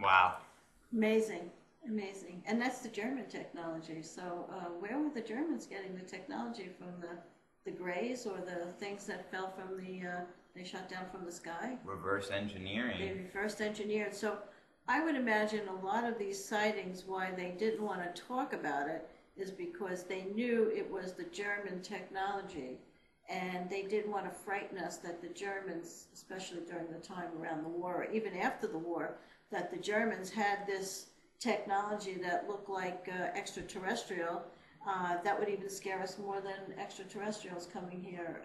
Wow. Amazing, amazing. And that's the German technology. So where were the Germans getting the technology from? The Greys or the things that fell from they shot down from the sky? Reverse engineering. They reverse engineered. So I would imagine a lot of these sightings, why they didn't want to talk about it, is because they knew it was the German technology. And they didn't want to frighten us that the Germans, especially during the time around the war, or even after the war, that the Germans had this technology that looked like extraterrestrial. That would even scare us more than extraterrestrials coming here.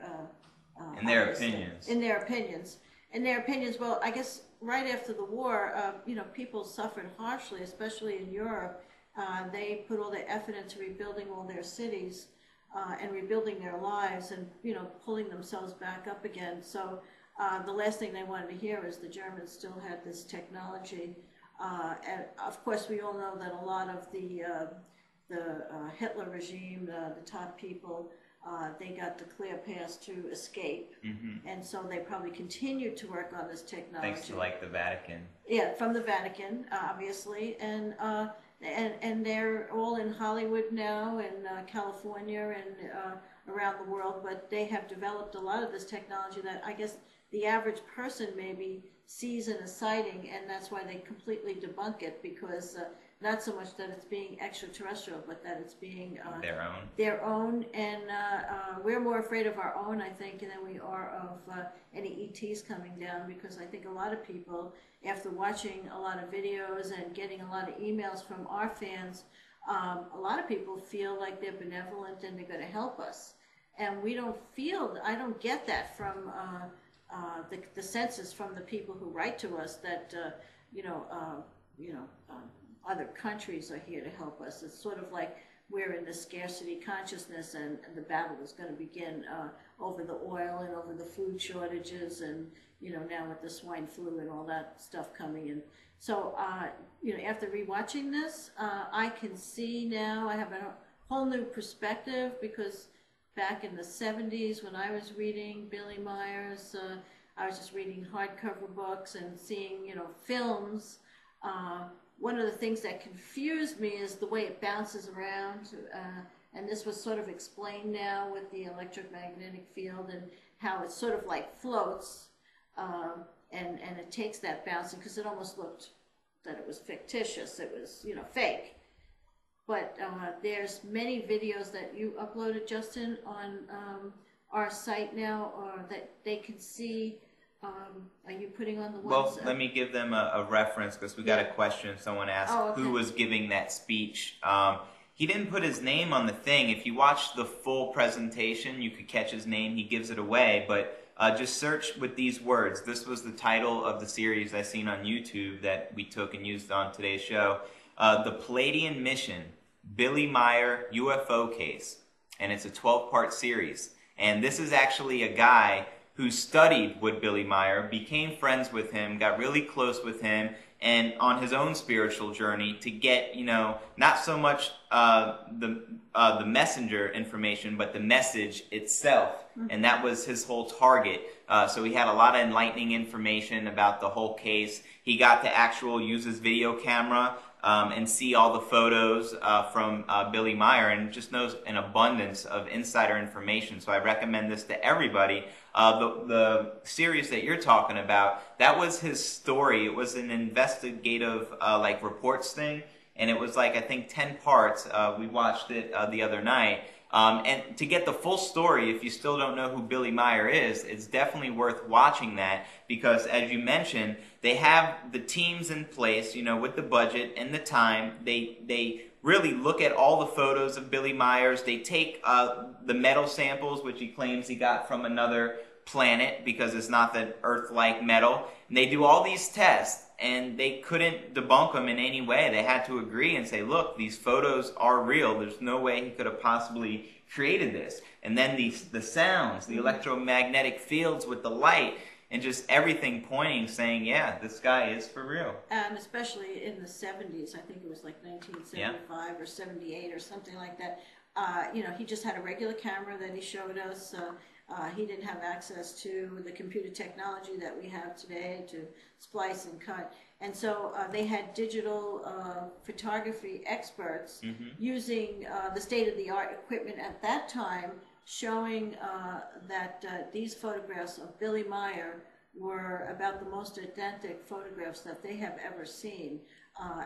In their opinions. In their opinions. In their opinions, well, I guess right after the war, you know, people suffered harshly, especially in Europe. They put all their effort into rebuilding all their cities and rebuilding their lives and, you know, pulling themselves back up again. So the last thing they wanted to hear is the Germans still had this technology. And of course, we all know that a lot of the Hitler regime, the top people, they got the clear pass to escape, and so they probably continued to work on this technology. Thanks to like the Vatican. Yeah, from the Vatican, obviously, and they're all in Hollywood now, and California, and around the world. But they have developed a lot of this technology that I guess the average person maybe sees in a sighting, and that's why they completely debunk it, because not so much that it's being extraterrestrial, but that it's being their own, and we're more afraid of our own, I think, than we are of any ETs coming down, because I think a lot of people, after watching a lot of videos and getting a lot of emails from our fans, a lot of people feel like they're benevolent and they're going to help us, and we don't feel. I don't get that from the senses from the people who write to us that other countries are here to help us. It's sort of like we're in the scarcity consciousness, and the battle is going to begin over the oil and over the food shortages, and now with the swine flu and all that stuff coming in. So after rewatching this, I can see now. I have a whole new perspective, because back in the 70s when I was reading Billy Meiers, I was just reading hardcover books and seeing films. One of the things that confused me is the way it bounces around, and this was sort of explained now with the electromagnetic field and how it sort of like floats, and it takes that bouncing, because it almost looked that it was fictitious, it was fake. But there's many videos that you uploaded, Justin, on our site now, or that they can see. Are you putting on the ones? Well, let me give them a reference, because we got a question. Someone asked who was giving that speech. He didn't put his name on the thing. If you watch the full presentation, you could catch his name. He gives it away, but just search with these words. This was the title of the series I seen on YouTube that we took and used on today's show. The Pleiadian Mission, Billy Meier UFO Case. And it's a 12-part series. And this is actually a guy who studied with Billy Meier, became friends with him, got really close with him, and on his own spiritual journey to get, not so much the messenger information, but the message itself. And that was his whole target. So he had a lot of enlightening information about the whole case. He got to use his video camera and see all the photos from Billy Meier, and just knows an abundance of insider information. So I recommend this to everybody. The series that you're talking about, that was his story. It was an investigative reports thing, and it was I think 10 parts. We watched it the other night. And to get the full story, if you still don't know who Billy Meier is, it's definitely worth watching that, because as you mentioned, they have the teams in place, with the budget and the time. They really look at all the photos of Billy Meiers. They take the metal samples, which he claims he got from another planet because it's not the Earth-like metal. And they do all these tests, and they couldn't debunk them in any way. They had to agree and say, look, these photos are real. There's no way he could have possibly created this. And then the sounds, the electromagnetic fields with the light, and just everything pointing, saying, yeah, this guy is for real. And especially in the 70s, I think it was like 1975 or 78 or something like that. He just had a regular camera that he showed us. He didn't have access to the computer technology that we have today to splice and cut. And so they had digital photography experts using the state-of-the-art equipment at that time, showing that these photographs of Billy Meier were about the most authentic photographs that they have ever seen.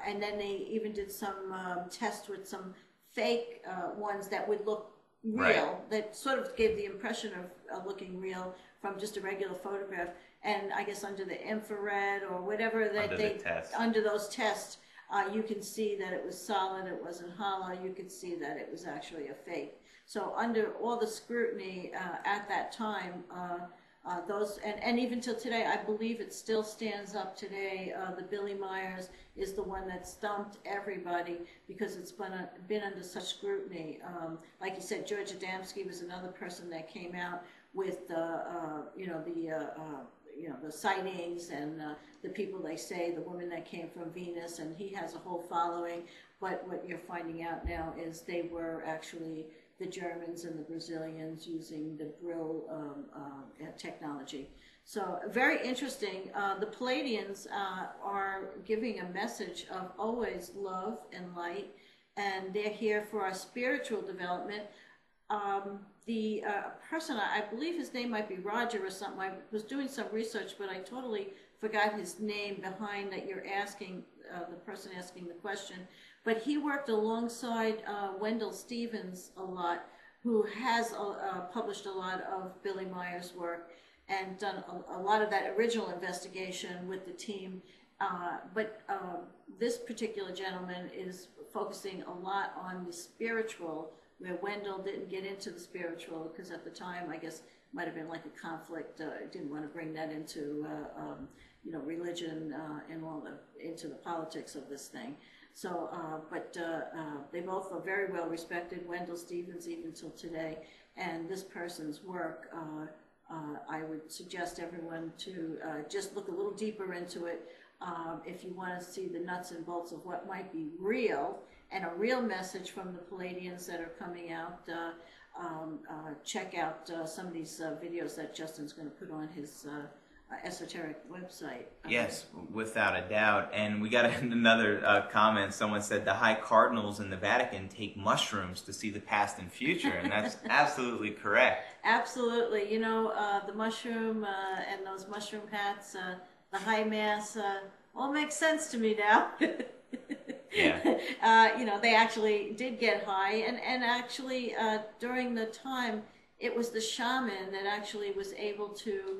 And then they even did some tests with some fake ones that would look real, that sort of gave the impression of looking real from just a regular photograph. And I guess under the infrared or whatever that under those tests, you can see that it was solid, it wasn't hollow, you could see that it was actually a fake. So under all the scrutiny at that time, those, and even till today, I believe it still stands up today. The Billy Meiers is the one that stumped everybody because it's been under such scrutiny. Like you said, George Adamski was another person that came out with the sightings and the people they say, the woman that came from Venus, and he has a whole following. But what you're finding out now is they were actually the Germans and the Brazilians using the Brill technology. So very interesting. The Pleiadians are giving a message of always love and light, and they're here for our spiritual development. The person, I believe his name might be Roger or something, I was doing some research, but I totally forgot his name behind that you're asking, the person asking the question. But he worked alongside Wendell Stevens a lot, who has published a lot of Billy Meier's work and done a lot of that original investigation with the team. But this particular gentleman is focusing a lot on the spiritual, where Wendell didn't get into the spiritual because at the time, I guess, might have been like a conflict. Didn't want to bring that into religion and all into the politics of this thing. So, they both are very well respected, Wendell Stevens even till today, and this person's work, I would suggest everyone to just look a little deeper into it if you want to see the nuts and bolts of what might be real, and a real message from the Pleiadians that are coming out. Check out some of these videos that Justin's going to put on his Esoteric website. Yes, without a doubt. And we got another comment. Someone said the high cardinals in the Vatican take mushrooms to see the past and future, and that's absolutely correct. Absolutely. You know, the mushroom and those mushroom hats, the high mass, all makes sense to me now. Yeah. They actually did get high, and actually during the time, it was the shaman that actually was able to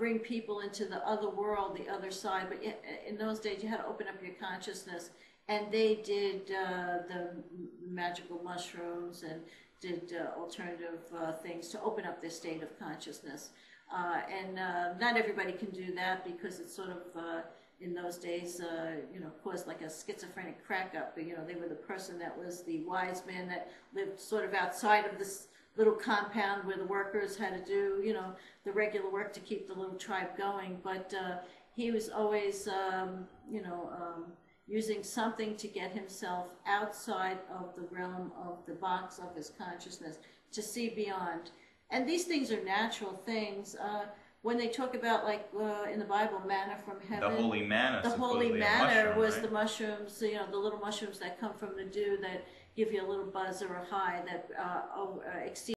bring people into the other world, the other side. But in those days, you had to open up your consciousness, and they did the magical mushrooms and did alternative things to open up their state of consciousness. And not everybody can do that because it's sort of, in those days, caused like a schizophrenic crack up. They were the person that was the wise man that lived sort of outside of this little compound where the workers had to do, the regular work to keep the little tribe going. But he was always, using something to get himself outside of the realm of the box of his consciousness to see beyond. And these things are natural things. When they talk about, like in the Bible, manna from heaven. The holy manna. The holy manna was the mushrooms, the little mushrooms that come from the dew that give you a little buzz or a high that exceed